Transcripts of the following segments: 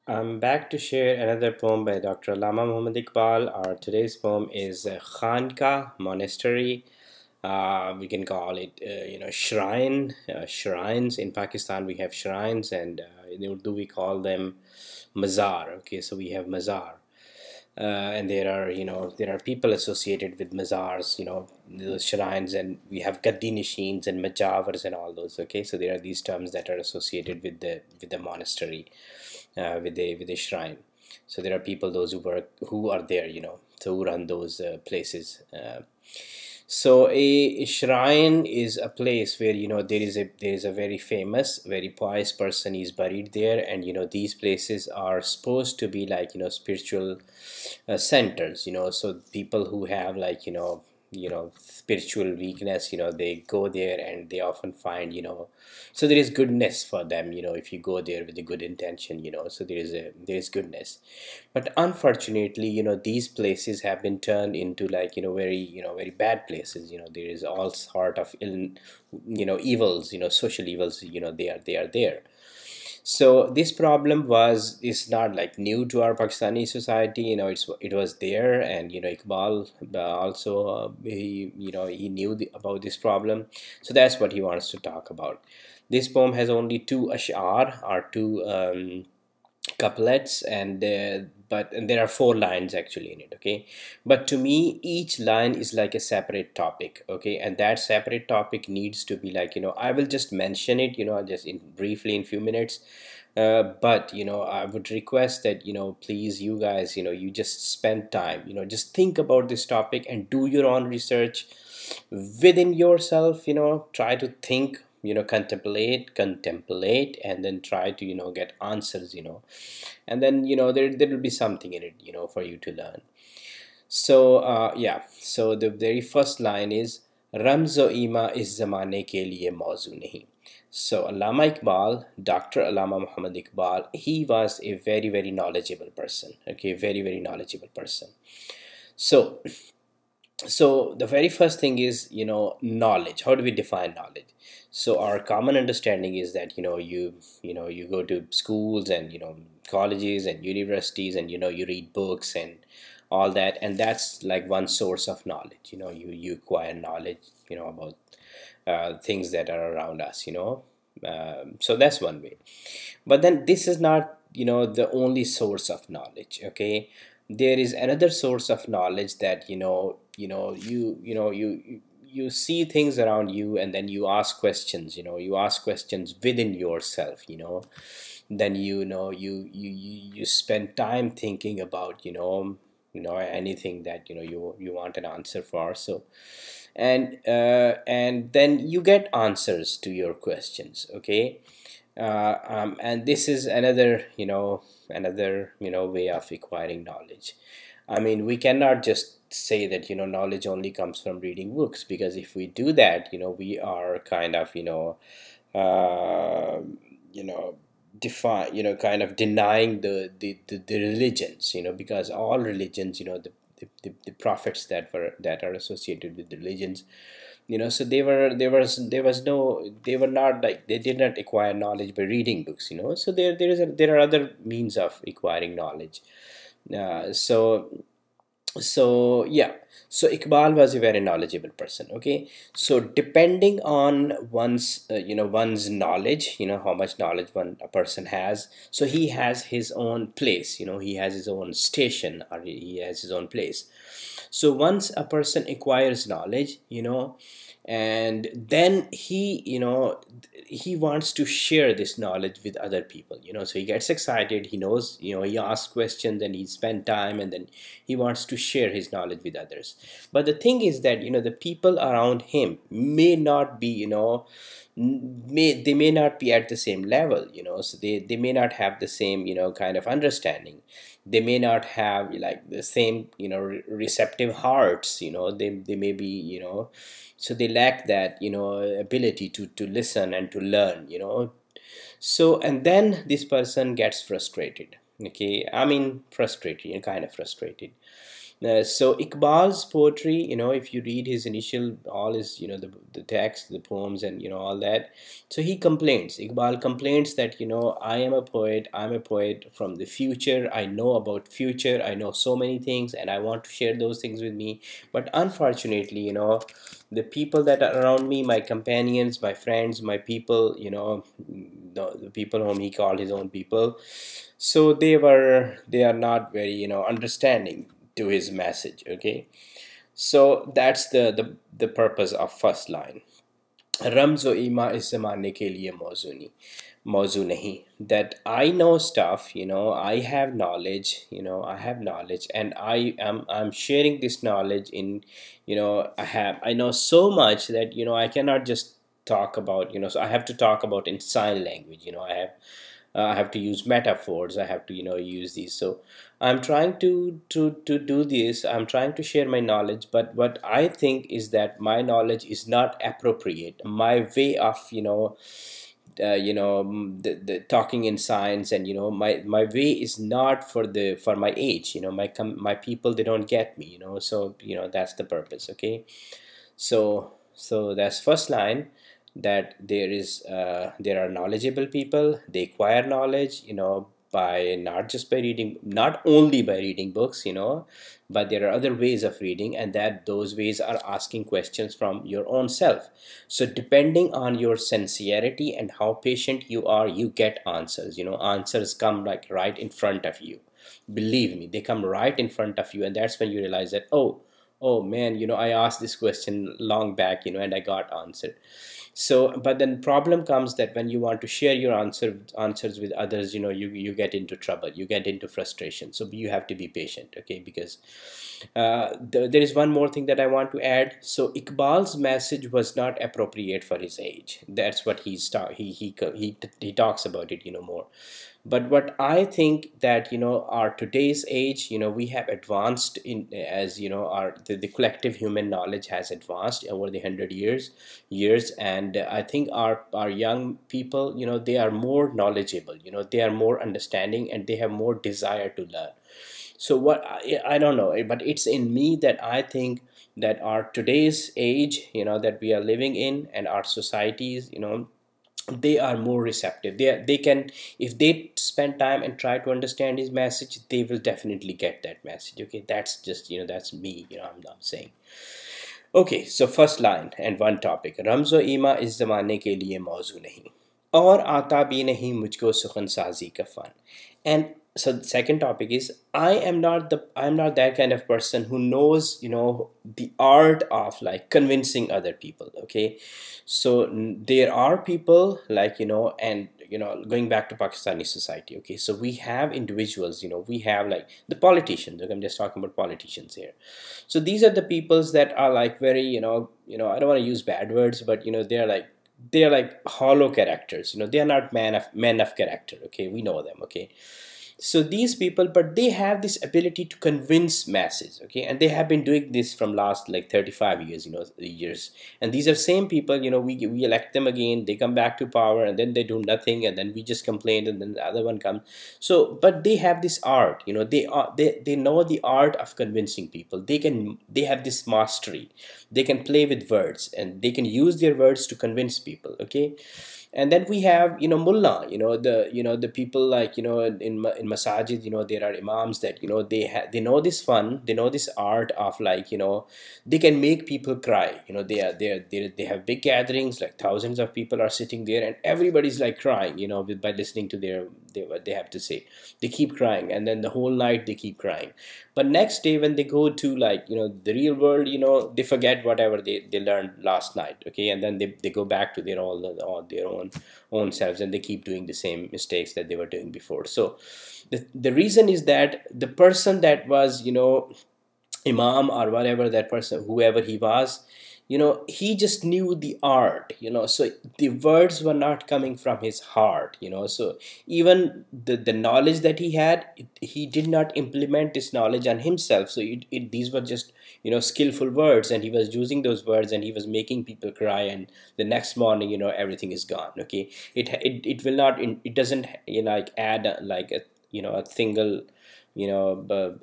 I'm back to share another poem by Dr. Allama Muhammad Iqbal. Our today's poem is Khanqah Monastery. We can call it, shrine. Shrines in Pakistan, we have shrines, and in Urdu we call them mazar. Okay, so we have mazar, and there are people associated with mazars, those shrines, and we have gaddi nishins and majavars and all those. Okay, so there are these terms that are associated with the monastery, with a shrine. So there are people, those who are there, so who run those places. So a shrine is a place where there is a very famous, very pious person is buried there, and these places are supposed to be like spiritual centers. So people who have like spiritual weakness, they go there and they often find, so there is goodness for them, if you go there with a good intention, so there is goodness. But unfortunately, these places have been turned into like very bad places. There is all sort of evils, social evils, they are there. So this problem is not like new to our Pakistani society. It was there, and Iqbal also he knew about this problem. So that's what he wants to talk about. This poem has only two ash'ar, or two couplets, and there are four lines actually in it. Okay, but to me each line is like a separate topic. Okay, and that separate topic needs to be like, I will just mention it, just in briefly in few minutes. But I would request that, please, you guys, you just spend time, just think about this topic and do your own research within yourself. Try to think, contemplate, and then try to get answers, and then there will be something in it, for you to learn. So yeah, so the very first line is Ramzo ima is zamane ke liye mauzu nahi. So Allama Iqbal, Dr. Allama Muhammad Iqbal, he was a very, very knowledgeable person. Okay, very, very knowledgeable person. So the very first thing is, knowledge. How do we define knowledge? So our common understanding is that, you go to schools and colleges and universities, and you read books and all that, and that's like one source of knowledge. You acquire knowledge, about things that are around us. So that's one way. But then this is not, the only source of knowledge. Okay, there is another source of knowledge that, you see things around you, and then you ask questions. You ask questions within yourself. Then you spend time thinking about, anything that you want an answer for. So and then you get answers to your questions. Okay, and this is another way of acquiring knowledge. I mean, we cannot just say that knowledge only comes from reading books, because if we do that, we are kind of uh, you know define kind of denying the religions, because all religions, the prophets that are associated with the religions, so they were not like, they did not acquire knowledge by reading books. So there are other means of acquiring knowledge. So yeah, so Iqbal was a very knowledgeable person. Okay, so depending on one's knowledge, how much knowledge a person has, so he has his own place. He has his own station, or he has his own place. So once a person acquires knowledge, and then he wants to share this knowledge with other people. So he gets excited, he knows, he asks questions, and he spends time, and then he wants to share his knowledge with others. But the thing is that, the people around him may not be, they may not be at the same level. So they may not have the same kind of understanding. They may not have like the same receptive hearts. They may be, so they lack that ability to listen and to learn. So, and then this person gets frustrated. Okay, I mean frustrated, kind of frustrated. So Iqbal's poetry, if you read his initial, all his, the text, the poems, and all that. So he complains. Iqbal complains that I am a poet. I'm a poet from the future. I know about future. I know so many things, and I want to share those things with me. But unfortunately, the people that are around me, my companions, my friends, my people, the people whom he called his own people, so they are not very understanding to his message. Okay, so that's the purpose of first line. रम्ज़ ईमा इस ज़माने के लिए मौजू नहीं, that I know stuff, I have knowledge, I have knowledge, and I'm sharing this knowledge in, I know so much that I cannot just talk about, so I have to talk about in sign language. I have to use metaphors. I have to use these. So I'm trying to do this. I'm trying to share my knowledge, but what I think is that my knowledge is not appropriate. My way of the talking in science, and my way is not for my age. My people, they don't get me. So that's the purpose. Okay, so that's first line, that there are knowledgeable people. They acquire knowledge by not just by reading, not only by reading books, but there are other ways of reading, and that those ways are asking questions from your own self. So depending on your sincerity and how patient you are, you get answers. Answers come like right in front of you. Believe me, they come right in front of you, and that's when you realize that, oh man, I asked this question long back, and I got answered. So but then problem comes that when you want to share your answers with others, you get into trouble, you get into frustration. So you have to be patient. Okay, because there is one more thing that I want to add. So Iqbal's message was not appropriate for his age. That's what he talks about it more. But what I think that our today's age, we have advanced in, as our the collective human knowledge has advanced over the 100 years, and I think our young people, they are more knowledgeable, they are more understanding, and they have more desire to learn. So what I don't know, but it's in me that I think that our today's age, that we are living in, and our societies, they are more receptive. They can, if they spend time and try to understand his message, they will definitely get that message. Okay, that's just that's me. I'm not saying. Okay, so first line and one topic. रमज़ो ईमा इस ज़माने के लिए मौजू नहीं, और आता भी नहीं मुझको सुखन साजी का fun. And so the second topic is, I'm not that kind of person who knows the art of like convincing other people. Okay, so there are people like and going back to Pakistani society. Okay, so we have individuals, we have like the politicians. Okay, I'm just talking about politicians here. So these are the peoples that are like very I don't want to use bad words, but they're like hollow characters. They are not men of character. Okay, we know them. Okay, so these people, but they have this ability to convince masses. Okay, and they have been doing this from last like 35 years. And these are same people, we elect them again, they come back to power, and then they do nothing, and then we just complain, and then the other one comes. So but they have this art, they know the art of convincing people. They have this mastery. They can play with words, and they can use their words to convince people. Okay, and then we have mullah, the people like in masajid, there are imams that they know this fun, they know this art of like they can make people cry. They have big gatherings, like thousands of people are sitting there, and everybody's like crying by listening to what they have to say. They keep crying, and then the whole night they keep crying. But next day when they go to like the real world, they forget whatever they learned last night. Okay, and then they go back to their own selves, and they keep doing the same mistakes that they were doing before. So the reason is that the person that was imam or whatever, that person, whoever he was, he just knew the art, so the words were not coming from his heart. So even the knowledge that he had, he did not implement this knowledge on himself. So these were just skillful words, and he was using those words, and he was making people cry, and the next morning everything is gone. Okay, it will not, it doesn't like add like a a single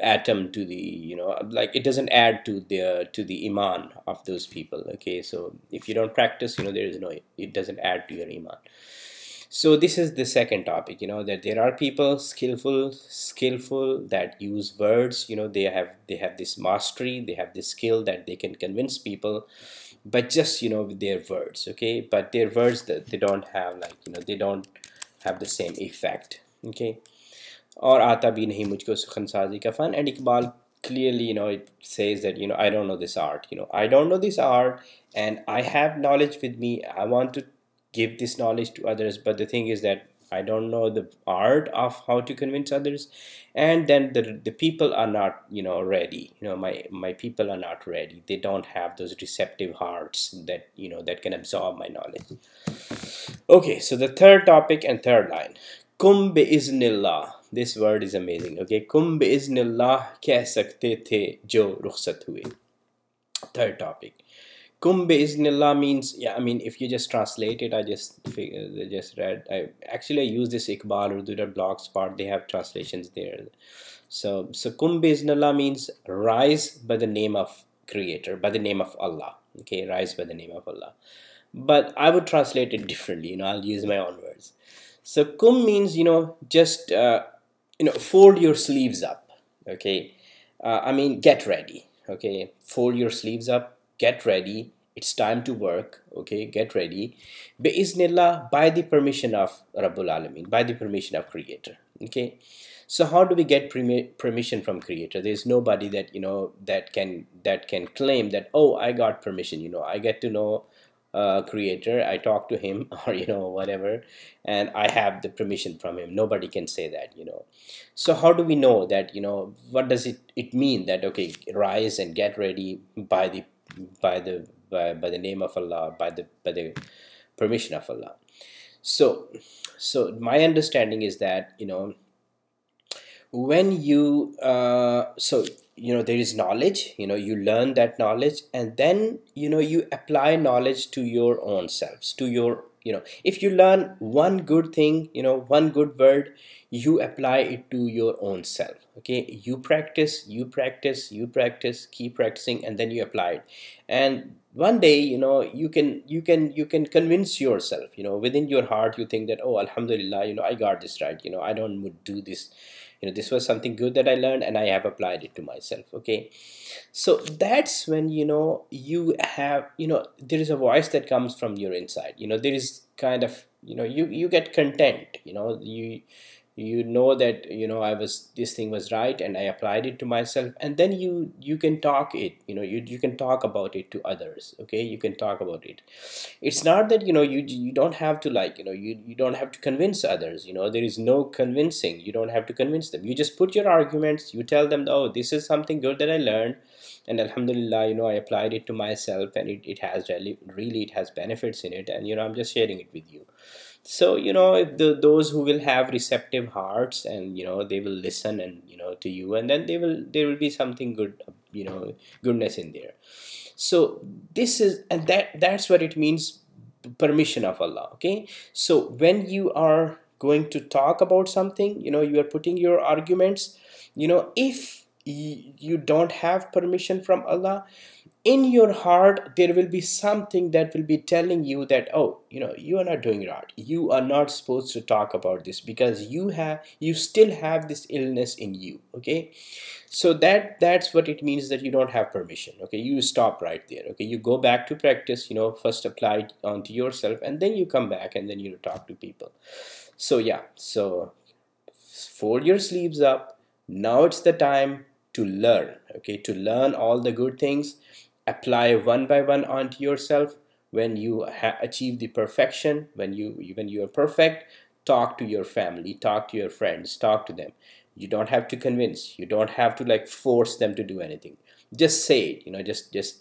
atom to the, like it doesn't add to the iman of those people. Okay, so if you don't practice, there is no, it doesn't add to your iman. So this is the second topic, that there are people skillful that use words, they have this mastery, they have this skill that they can convince people, but just with their words. Okay, but their words, that they don't have, like, they don't have the same effect. Okay, और आता भी नहीं मुझको सुखनसाजी का fun. And Iqbal clearly, it says that, I don't know this art, I don't know this art, and I have knowledge with me, I want to give this knowledge to others, but the thing is that I don't know the art of how to convince others. And then the people are not, ready. My people are not ready. They don't have those receptive hearts that, that can absorb my knowledge. Okay, so the third topic and third line. Kum bi-iznillah. This word is amazing. Okay, kum bi-iznillah keh sakte the jo rukhsat hue. Third topic. Kum bi-iznillah means, yeah, I mean, if you just translate it, I just read. I use this Iqbal Urdu.blogspot. They have translations there. So kum bi-iznillah means rise by the name of Creator, by the name of Allah. Okay, rise by the name of Allah. But I would translate it differently. I'll use my own words. So kum means, just fold your sleeves up. Okay, I mean, get ready. Okay, fold your sleeves up, get ready, it's time to work. Okay, get ready. Bi-iznillah, by the permission of Rabbul Alameen, by the permission of Creator. Okay, so how do we get permission from Creator? There's nobody that, that can claim that, oh, I got permission, I get to know Creator, I talk to him, or whatever, and I have the permission from him. Nobody can say that. So how do we know that? What does it mean that, okay, rise and get ready by the name of Allah, by the permission of Allah? So my understanding is that, when you there is knowledge, you learn that knowledge, and then you apply knowledge to your own selves, to your, if you learn one good thing, one good word, you apply it to your own self. Okay, you practice, keep practicing, and then you apply it, and one day, you can convince yourself, within your heart, you think that, oh, alhamdulillah, I got this right, I don't do this, this was something good that I learned, and I have applied it to myself. Okay, so that's when, you have, there is a voice that comes from your inside, there is kind of, you get content, you know that, this thing was right, and I applied it to myself, and then you can talk it, you can talk about it to others. Okay, you can talk about it. It's not that, you don't have to, like, you don't have to convince others. There is no convincing. You don't have to convince them. You just put your arguments, you tell them, oh, this is something good that I learned, and alhamdulillah, I applied it to myself, and it has really it has benefits in it, and I'm just sharing it with you. So if those who will have receptive hearts, and they will listen, and to you, and then there will be something good, goodness in there. So this is, and that's what it means, permission of Allah. Okay, so when you are going to talk about something, you are putting your arguments, if you don't have permission from Allah, in your heart there will be something that will be telling you that, oh, you are not doing it right, you are not supposed to talk about this, because you still have this illness in you. Okay, so that's what it means, that you don't have permission. Okay, you stop right there. Okay, you go back to practice, first apply it onto yourself, and then you come back, and then talk to people. So yeah, so fold your sleeves up. Now it's the time to learn. Okay, to learn all the good things, apply one by one onto yourself. When you achieve the perfection, when you are perfect, talk to your family, talk to your friends, talk to them. You don't have to convince, you don't have to, like, force them to do anything. Just say it,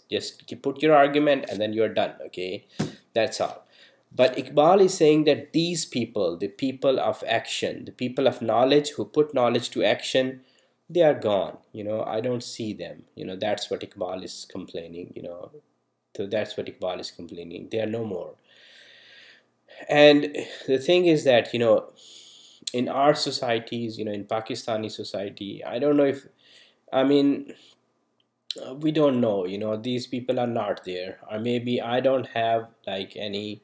just put your argument, and then you're done. Okay, that's all. But Iqbal is saying that these people, the people of action, the people of knowledge, who put knowledge to action, they are gone. I don't see them. That's what Iqbal is complaining. So that's what Iqbal is complaining. They are no more. And the thing is that, in our societies, in Pakistani society, I don't know if, I mean, we don't know, these people are not there, or maybe I don't have like any,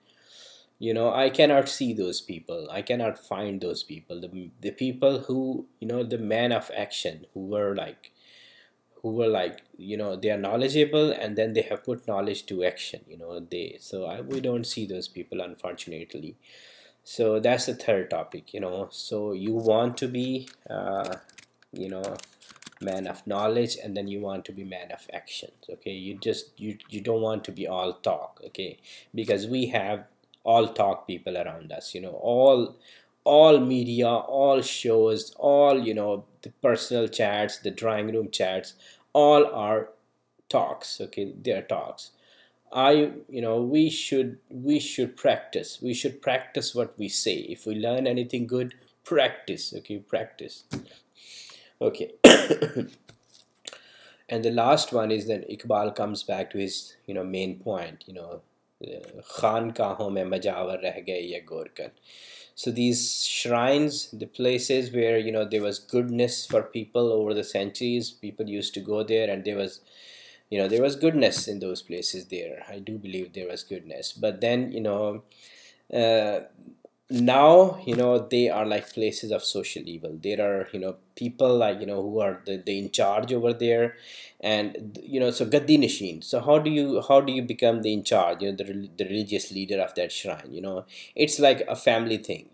I cannot see those people, I cannot find those people, the people who, the men of action, who were like, they are knowledgeable, and then they have put knowledge to action, we don't see those people, unfortunately. So that's the third topic, so you want to be, you know man of knowledge, and then you want to be man of action. Okay, you don't want to be all talk. Okay, because we have all talk people around us, all media, all shows, all, the personal chats, the drawing room chats, all are talks. Okay, they're talks. We should practice what we say. If we learn anything good, practice. Okay, practice. Okay. And the last one is that Iqbal comes back to his, main point, Khanqahon mein majavar reh gaye ye gorkan. So these shrines, the places where, there was goodness for people over the centuries, people used to go there, and there was goodness in those places there. I do believe there was goodness. But then, uh, now, they are like places of social evil. There are, people like, who are the in charge over there. And so gaddi nishin. So how do you become the in charge, the religious leader of that shrine? It's like a family thing.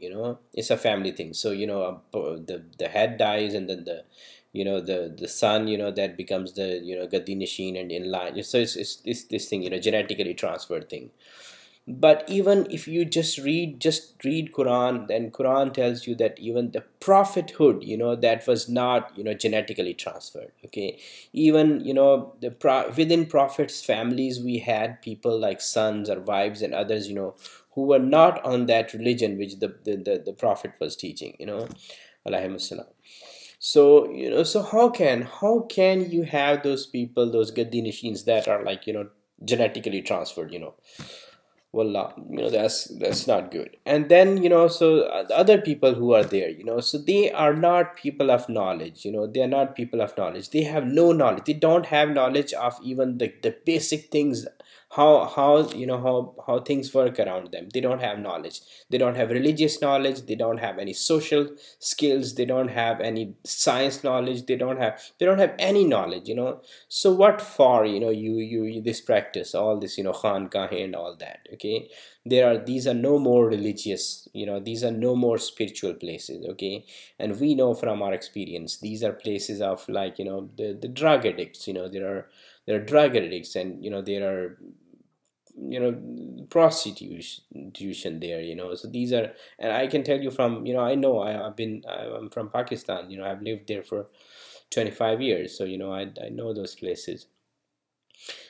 It's a family thing. So the head dies, and then the son, that becomes the, gaddi nishin, and in line. So it's this thing, genetically transferred thing. But even if you just read Quran, then Quran tells you that even the prophethood, that was not, genetically transferred. Okay, even, within prophets families, we had people like sons or wives and others, who were not on that religion which the prophet was teaching, alayhi salam. So, so how can you have those people, those gaddi machines, that are like, genetically transferred, Wallah, that's not good. And then, so the other people who are there, so they are not people of knowledge. They are not people of knowledge. They have no knowledge. They don't have knowledge of even the basic things, how things work around them. They don't have knowledge. They don't have religious knowledge. They don't have any social skills. They don't have any science knowledge. They don't have any knowledge. So what for, you this practice, all this, Khanqah and all that. Okay, these are no more religious, these are no more spiritual places. Okay, and we know from our experience, these are places of, like, the drug addicts. There are drug addicts, and there are, prostitution there. So these are, and I can tell you from, I know, I'm from Pakistan. I've lived there for 25 years, so I know those places.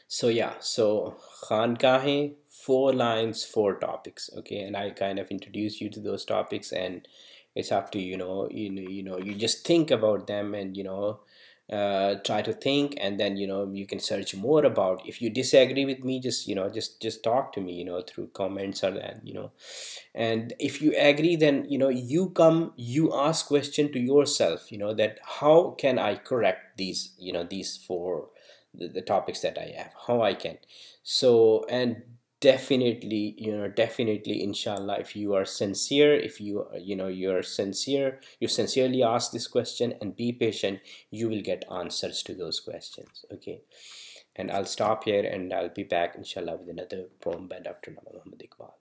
So yeah, so Khanqahein, 4 lines, 4 topics. Okay, and I kind of introduce you to those topics, and it's up to you. You just think about them, and try to think, and then you can search more about. If you disagree with me, just talk to me, through comments or that. And if you agree, then you ask question to yourself, that how can I correct these 4, the topics that I have, how I can. So, and definitely, inshallah, if you are sincere, if you're sincere, you sincerely ask this question and be patient, you will get answers to those questions. Okay, and I'll stop here, and I'll be back inshallah with another poem by Dr. Muhammad Iqbal.